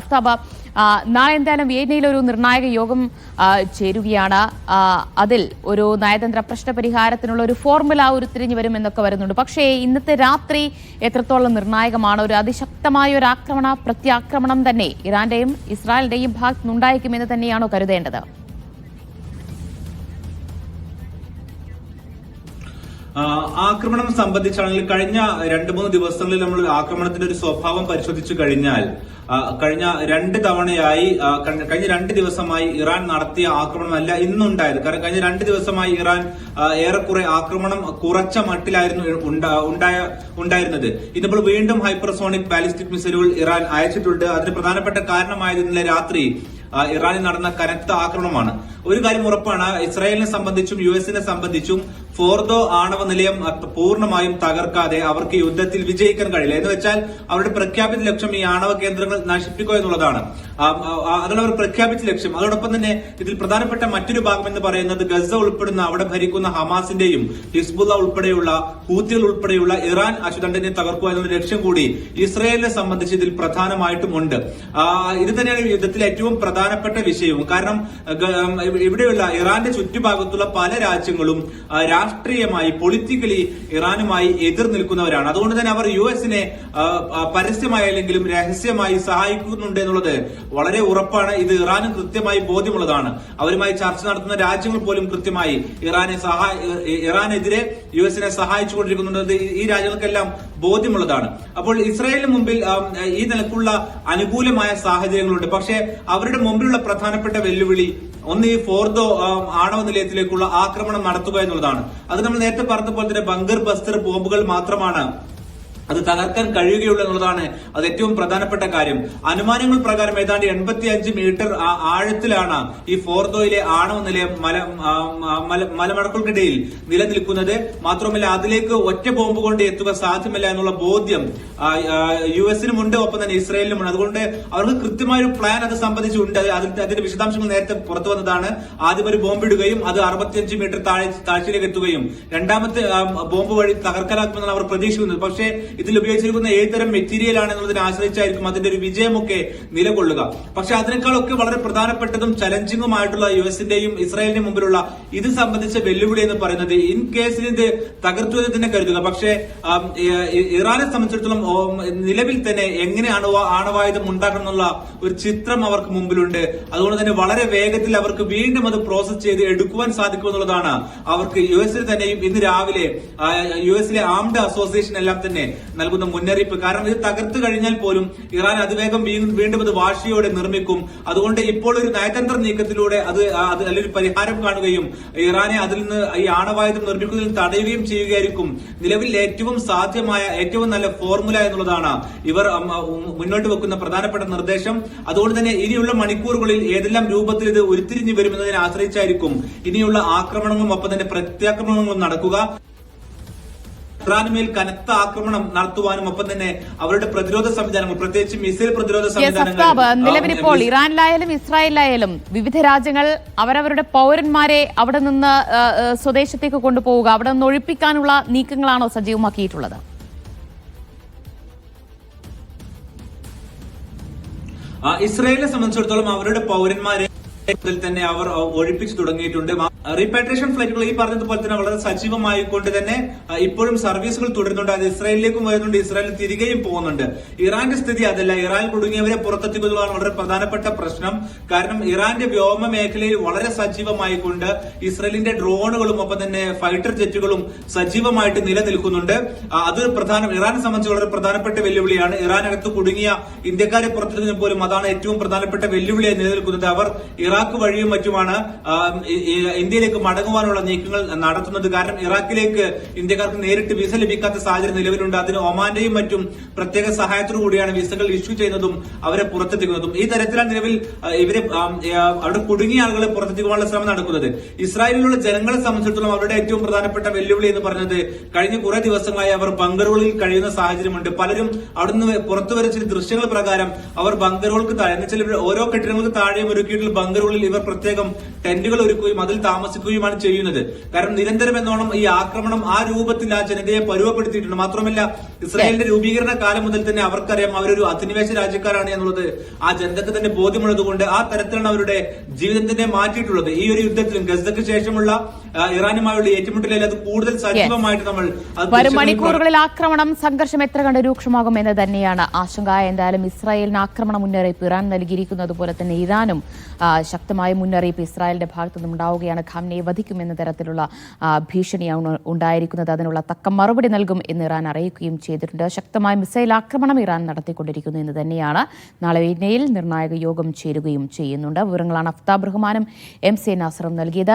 അഫ്താബ്, നാളെ എന്തായാലും വിയറ്റ്നയിൽ ഒരു നിർണായക യോഗം ചേരുകയാണ്. അതിൽ ഒരു നയതന്ത്ര പ്രശ്ന പരിഹാരത്തിനുള്ള ഒരു ഫോർമുല ഉരുത്തിരിഞ്ഞു വരുമെന്നൊക്കെ വരുന്നുണ്ട്. പക്ഷേ ഇന്നത്തെ രാത്രി എത്രത്തോളം നിർണായകമാണ്? ഒരു അതിശക്തമായ ഒരു പ്രത്യാക്രമണം തന്നെ ഇറാന്റെയും ഇസ്രായേലിന്റെയും ഭാഗത്തുനിന്നുണ്ടായേക്കുമെന്ന് തന്നെയാണോ കരുതേണ്ടത്? ആക്രമണം സംബന്ധിച്ചാണെങ്കിൽ കഴിഞ്ഞ 2-3 ദിവസങ്ങളിൽ നമ്മൾ ആക്രമണത്തിന്റെ ഒരു സ്വഭാവം പരിശോധിച്ചു കഴിഞ്ഞാൽ കഴിഞ്ഞ 2 തവണയായി കഴിഞ്ഞ 2 ദിവസമായി ഇറാൻ നടത്തിയ ആക്രമണമല്ല ഇന്നുണ്ടായത്. കാരണം കഴിഞ്ഞ 2 ദിവസമായി ഇറാൻ ഏറെക്കുറെ ആക്രമണം കുറച്ച മട്ടിലായിരുന്നു ഉണ്ടായിരുന്നത്. ഇന്നിപ്പോൾ വീണ്ടും ഹൈപ്പർസോണിക് ബാലിസ്റ്റിക് മിസൈലുകൾ ഇറാൻ അയച്ചിട്ടുണ്ട്. അതിന് പ്രധാനപ്പെട്ട കാരണമായത് ഇന്നലെ രാത്രി ഇറാനിൽ നടന്ന കനത്ത ആക്രമണമാണ്. ഒരു കാര്യം ഉറപ്പാണ്, ഇസ്രായേലിനെ സംബന്ധിച്ചും യുഎസിനെ സംബന്ധിച്ചും ഫോർദോ ആണവ നിലയം പൂർണ്ണമായും തകർക്കാതെ അവർക്ക് യുദ്ധത്തിൽ വിജയിക്കാൻ കഴിയില്ല. എന്ന് വെച്ചാൽ അവരുടെ പ്രഖ്യാപിത ലക്ഷ്യം ഈ ആണവ കേന്ദ്രങ്ങൾ നശിപ്പിക്കുക എന്നുള്ളതാണ്. അതാണ് അവർ പ്രഖ്യാപിച്ച ലക്ഷ്യം. അതോടൊപ്പം തന്നെ ഇതിൽ പ്രധാനപ്പെട്ട മറ്റൊരു ഭാഗം എന്ന് പറയുന്നത് ഗസ ഉൾപ്പെടുന്ന അവിടെ ഭരിക്കുന്ന ഹമാസിന്റെയും ഹിസ്ബുള്ള ഉൾപ്പെടെയുള്ള ഹൂത്തികൾ ഉൾപ്പെടെയുള്ള ഇറാൻ അച്ചുതണ്ടിനെ തകർക്കുക എന്നുള്ള ലക്ഷ്യം കൂടി ഇസ്രായേലിനെ സംബന്ധിച്ച് ഇതിൽ പ്രധാനമായിട്ടും ഉണ്ട്. ഇത് തന്നെയാണ് യുദ്ധത്തിൽ ഏറ്റവും പ്രധാനപ്പെട്ട വിഷയവും. കാരണം ഇവിടെയുള്ള ഇറാന്റെ ചുറ്റുഭാഗത്തുള്ള പല രാജ്യങ്ങളും രാഷ്ട്രീയമായി പൊളിറ്റിക്കലി ഇറാനുമായി എതിർ നിൽക്കുന്നവരാണ്. അതുകൊണ്ട് തന്നെ അവർ യുഎസിനെ പരസ്യമായി അല്ലെങ്കിലും രഹസ്യമായി സഹായിക്കുന്നുണ്ട് എന്നുള്ളത് വളരെ ഉറപ്പാണ്. ഇത് ഇറാനും കൃത്യമായി ബോധ്യമുള്ളതാണ്. അവരുമായി ചർച്ച നടത്തുന്ന രാജ്യങ്ങൾ പോലും കൃത്യമായി ഇറാനെതിരെ യുഎസിനെ സഹായിച്ചുകൊണ്ടിരിക്കുന്നുണ്ട്. ഈ രാജ്യങ്ങൾക്കെല്ലാം ബോധ്യമുള്ളതാണ്. അപ്പോൾ ഇസ്രായേലിന് മുമ്പിൽ ഈ നിലക്കുള്ള അനുകൂലമായ സാഹചര്യങ്ങളുണ്ട്. പക്ഷേ അവരുടെ മുമ്പിലുള്ള പ്രധാനപ്പെട്ട വെല്ലുവിളി ഒന്ന് ഈ ഫോർദോ ആണവ നിലയത്തിലേക്കുള്ള ആക്രമണം നടത്തുക എന്നുള്ളതാണ്. അത് നമ്മൾ നേരത്തെ പറഞ്ഞതുപോലെ തന്നെ ബങ്കർ ബസ്റ്റർ ബോംബുകൾ മാത്രമാണ് അത് തകർക്കാൻ കഴിയുകയുള്ളൂ എന്നുള്ളതാണ് അത് ഏറ്റവും പ്രധാനപ്പെട്ട കാര്യം. അനുമാനങ്ങൾ പ്രകാരം ഏതാണ്ട് 85 മീറ്റർ ആഴത്തിലാണ് ഈ ഫോർദോയിലെ ആണവ നിലയം മലമടക്കുകൾക്കിടയിൽ നിലനിൽക്കുന്നത്. മാത്രമല്ല അതിലേക്ക് ഒറ്റ ബോംബ് കൊണ്ട് എത്തുക സാധ്യമല്ല എന്നുള്ള ബോധ്യം യുഎസിനുമുണ്ട്, ഒപ്പം തന്നെ ഇസ്രായേലിനുമുണ്ട്. അതുകൊണ്ട് അവർക്ക് കൃത്യമായൊരു പ്ലാൻ അത് സംബന്ധിച്ചുണ്ട്. അതിന്റെ വിശദാംശങ്ങൾ നേരത്തെ പുറത്തു വന്നതാണ്. ആദ്യം ഒരു ബോംബ് ഇടുകയും അത് 65 മീറ്റർ താഴ്ചയിലേക്ക് എത്തുകയും രണ്ടാമത്തെ ബോംബ് വഴി തകർക്കലാക്കുമെന്നാണ് അവർ പ്രതീക്ഷിക്കുന്നത്. പക്ഷേ ഇതിൽ ഉപയോഗിച്ചിരിക്കുന്ന ഏതുതരം മെറ്റീരിയൽ ആണെന്നുള്ളതിനെ ആശ്രയിച്ചായിരിക്കും അതിന്റെ ഒരു വിജയമൊക്കെ നിലകൊള്ളുക. പക്ഷെ അതിനേക്കാളൊക്കെ വളരെ പ്രധാനപ്പെട്ടതും ചലഞ്ചിങ്ങുമായിട്ടുള്ള യുഎസിന്റെയും ഇസ്രായേലിന്റെയും മുമ്പിലുള്ള ഇത് സംബന്ധിച്ച വെല്ലുവിളി എന്ന് പറയുന്നത് ഇൻ കേസിൽ ഇത് തകർത്തു എന്ന് തന്നെ കരുതുക. പക്ഷേ ഇറാനെ സംബന്ധിച്ചിടത്തോളം നിലവിൽ തന്നെ എങ്ങനെയാണ് ആണവായുധം ഉണ്ടാക്കണം എന്നുള്ള ഒരു ചിത്രം അവർക്ക് മുമ്പിലുണ്ട്. അതുകൊണ്ട് തന്നെ വളരെ വേഗത്തിൽ അവർക്ക് വീണ്ടും അത് പ്രോസസ് ചെയ്ത് എടുക്കുവാൻ സാധിക്കും എന്നുള്ളതാണ് അവർക്ക് യുഎസിൽ തന്നെയും ഇന്ന് രാവിലെ യുഎസിലെ ആംഡ് അസോസിയേഷൻ എല്ലാം തന്നെ നൽകുന്ന മുന്നറിയിപ്പ്. കാരണം ഇത് തകർത്തു കഴിഞ്ഞാൽ പോലും ഇറാൻ അതിവേഗം വീണ്ടും അത് വാശിയോടെ നിർമ്മിക്കും. അതുകൊണ്ട് ഇപ്പോൾ ഒരു നയതന്ത്ര നീക്കത്തിലൂടെ അതിലൊരു പരിഹാരം കാണുകയും ഇറാനെ അതിൽ നിന്ന് ഈ ആണവായുധം നിർമ്മിക്കുന്നതിൽ തടയുകയും ചെയ്യുകയായിരിക്കും നിലവിൽ ഏറ്റവും സാധ്യമായ ഏറ്റവും നല്ല ഫോർമുല എന്നുള്ളതാണ് ഇവർ മുന്നോട്ട് വെക്കുന്ന പ്രധാനപ്പെട്ട നിർദ്ദേശം. അതുകൊണ്ട് തന്നെ ഇനിയുള്ള മണിക്കൂറുകളിൽ ഏതെല്ലാം രൂപത്തിൽ ഇത് ഉരുത്തിരിഞ്ഞു വരുമെന്നതിനെ ആശ്രയിച്ചായിരിക്കും ഇനിയുള്ള ആക്രമണങ്ങളും ഒപ്പം തന്നെ പ്രത്യാക്രമണങ്ങളും നടക്കുക. ഇറാനുമേൽ കനത്ത ആക്രമണം നടത്തുവാനും ഒപ്പം തന്നെ അവരുടെ പ്രതിരോധ സംവിധാനങ്ങൾ പ്രത്യേകിച്ച് മിസൈൽ പ്രതിരോധ സംവിധാനങ്ങൾ നിലവിലിപ്പോൾ ഇറാനിലായാലും ഇസ്രായേലിലായാലും വിവിധ രാജ്യങ്ങൾ അവരവരുടെ പൗരന്മാരെ അവിടെ നിന്ന് സ്വദേശത്തേക്ക് കൊണ്ടുപോവുക, അവിടെ നിന്ന് ഒഴിപ്പിക്കാനുള്ള നീക്കങ്ങളാണോ സജീവമാക്കിയിട്ടുള്ളത്? ഇസ്രായേലിനെ സംബന്ധിച്ചിടത്തോളം അവരുടെ പൗരന്മാരെ തന്നെ അവർ ഒഴിപ്പിച്ചു തുടങ്ങിയിട്ടുണ്ട്. റീപാട്രിയേഷൻ ഫ്ലൈറ്റുകൾ ഈ പറഞ്ഞതുപോലെ തന്നെ വളരെ സജീവമായിക്കൊണ്ട് തന്നെ ഇപ്പോഴും സർവീസുകൾ തുടരുന്നുണ്ട്. അത് ഇസ്രായേലിലേക്കും വരുന്നുണ്ട്, ഇസ്രായേലിൽ തിരികെയും പോകുന്നുണ്ട്. ഇറാന്റെ സ്ഥിതി അതല്ല. ഇറാനിൽ കുടുങ്ങിയവരെ പുറത്തെത്തിക്കുന്നതാണ് വളരെ പ്രധാനപ്പെട്ട പ്രശ്നം. കാരണം ഇറാന്റെ വ്യോമ മേഖലയിൽ വളരെ സജീവമായിക്കൊണ്ട് ഇസ്രായേലിന്റെ ഡ്രോണുകളും ഒപ്പം തന്നെ ഫൈറ്റർ ജെറ്റുകളും സജീവമായിട്ട് നിലനിൽക്കുന്നുണ്ട്. അത് ഇറാനെ സംബന്ധിച്ച് വളരെ പ്രധാനപ്പെട്ട വെല്ലുവിളിയാണ്. ഇറാനകത്ത് കുടുങ്ങിയ ഇന്ത്യക്കാരെ പുറത്തെടുക്കുന്നതിന് പോലും അതാണ് ഏറ്റവും പ്രധാനപ്പെട്ട വെല്ലുവിളിയായി നിലനിൽക്കുന്നത്. അവർ ഇറാഖ് വഴിയും മറ്റുമാണ് ഇന്ത്യയിലേക്ക് മടങ്ങുവാനുള്ള നീക്കങ്ങൾ നടത്തുന്നത്. കാരണം ഇറാഖിലേക്ക് ഇന്ത്യക്കാർക്ക് നേരിട്ട് വിസ ലഭിക്കാത്ത സാഹചര്യം നിലവിലുണ്ട്. അതിന് ഒമാന്റെയും മറ്റും പ്രത്യേക സഹായത്തോടു കൂടിയാണ് വിസകൾ ഇഷ്യൂ ചെയ്യുന്നതും അവരെ പുറത്തെത്തിക്കുന്നതും. ഈ തരത്തിലാണ് നിലവിൽ ഇവരെ അവിടെ കുടുങ്ങിയ ആളുകളെ പുറത്തെത്തിക്കാനുള്ള ശ്രമം നടക്കുന്നത്. ഇസ്രായേലിലുള്ള ജനങ്ങളെ സംബന്ധിച്ചിടത്തോളം അവരുടെ ഏറ്റവും പ്രധാനപ്പെട്ട വെല്ലുവിളി എന്ന് പറയുന്നത് കഴിഞ്ഞ കുറെ ദിവസങ്ങളായി അവർ ബങ്കറുകളിൽ കഴിയുന്ന സാഹചര്യമുണ്ട്. പലരും അവിടുന്ന് പുറത്തു വരച്ച ദൃശ്യങ്ങൾ പ്രകാരം അവർ ബങ്കറുകൾക്ക് താഴെ ഓരോ കെട്ടിടങ്ങൾക്ക് താഴെയും ഒരുക്കിയിട്ടുള്ള ബങ്കറുകളിൽ ഇവർ പ്രത്യേകം ടെന്റുകൾ ഒരുക്കുകയും അതിൽ താമസിക്കുകയുമാണ് ചെയ്യുന്നത്. കാരണം നിരന്തരം എന്നോണം ഈ ആക്രമണം ആ രൂപത്തിൽ ആ ജനതയെ പരുവപ്പെടുത്തിയിട്ടുണ്ട്. മാത്രമല്ല ഇസ്രായേലിന്റെ രൂപീകരണ കാലം മുതൽ തന്നെ അവർക്കറിയാം അവരൊരു അധിനിവേശ രാജ്യക്കാരാണ് എന്നുള്ളത് ആ ജനതക്ക് തന്നെ ബോധ്യമുള്ളത് കൊണ്ട് ആ തരത്തിലാണ് അവരുടെ ജീവിതം തന്നെ മാറ്റിയിട്ടുള്ളത്. ഈ ഒരു യുദ്ധത്തിലും ഗസക്ക് ശേഷമുള്ള ഇറാനുമായുള്ള ഏറ്റുമുട്ടലിൽ അത് കൂടുതൽ സജീവമായിട്ട് നമ്മൾ വരും മണിക്കൂറുകളിൽ ആക്രമണം സംഘർഷം എത്ര കണ്ട് രൂക്ഷമാകും എന്ന് തന്നെയാണ് ആശങ്ക. എന്തായാലും ഇസ്രായേലിന് ആക്രമണ മുന്നറിയിപ്പ് ഇറാൻ നൽകിയിരിക്കുന്നത് പോലെ തന്നെ ഇറാനും ശക്തമായ മുന്നറിയിപ്പ് ഇസ്രായേലിന്റെ ഭാഗത്തുനിന്നും ഉണ്ടാവുകയാണ്. ഖാംനയെ വധിക്കുമെന്ന തരത്തിലുള്ള ഭീഷണിയാണ് ഉണ്ടായിരിക്കുന്നത്. അതിനുള്ള തക്ക മറുപടി നൽകും എന്ന് ഇറാൻ അറിയിക്കുകയും ചെയ്തിട്ടുണ്ട്. ശക്തമായ മിസൈൽ ആക്രമണം ഇറാൻ നടത്തിക്കൊണ്ടിരിക്കുന്നു എന്ന് തന്നെയാണ്. നാളെ വിയന്നയിൽ നിർണായക യോഗം ചേരുകയും ചെയ്യുന്നുണ്ട്. വിവരങ്ങളാണ് അഫ്താബ് റഹ്മാനും MC നാസറും നൽകിയത്.